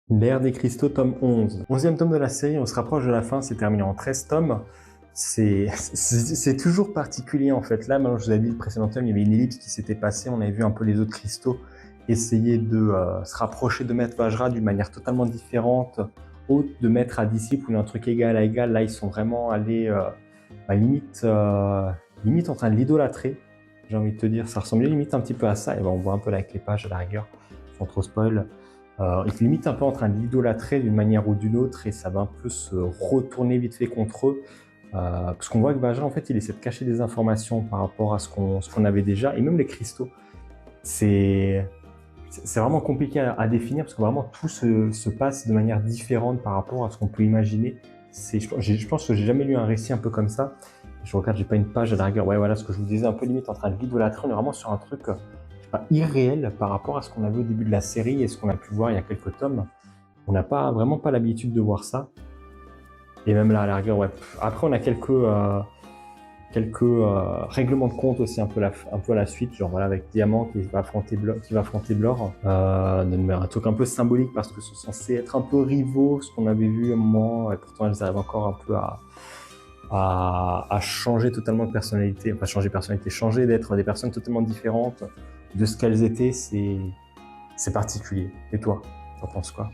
L'ère des cristaux, tome 11. 11e tome de la série, on se rapproche de la fin, c'est terminé en 13 tomes. C'est toujours particulier en fait. Là, maintenant, je vous avais dit, le précédent tome, il y avait une ellipse qui s'était passée, on avait vu un peu les autres cristaux essayer de se rapprocher de Maître Vajra d'une manière totalement différente, autre de maître à disciple, ou un truc égal à égal. Là, ils sont vraiment allés limite en train de l'idolâtrer. J'ai envie de te dire, ça ressemblait limite un petit peu à ça. Et ben, on voit un peu là avec les pages à la rigueur, sans trop spoil. Ils se limitent un peu en train de l'idolâtrer d'une manière ou d'une autre et ça va un peu se retourner vite fait contre eux. Parce qu'on voit que Vajra, en fait, il essaie de cacher des informations par rapport à ce qu'on avait déjà, et même les cristaux. C'est vraiment compliqué à définir parce que vraiment tout se passe de manière différente par rapport à ce qu'on peut imaginer. Je pense que j'ai jamais lu un récit un peu comme ça. Je regarde, j'ai pas une page à la rigueur. Ouais, voilà ce que je vous disais, un peu limite en train de l'idolâtrer. On est vraiment sur un truc irréel par rapport à ce qu'on avait au début de la série et ce qu'on a pu voir il y a quelques tomes. On n'a vraiment pas l'habitude de voir ça. Et même là, à la rigueur, ouais. Après, on a quelques règlements de compte aussi un peu à la suite, genre voilà avec Diamant qui va affronter Blore, un truc un peu symbolique parce que c'est censé être un peu rivaux, ce qu'on avait vu à un moment, et pourtant elles arrivent encore un peu à changer totalement de personnalité, enfin changer d'être des personnes totalement différentes de ce qu'elles étaient, c'est particulier. Et toi, t'en penses quoi?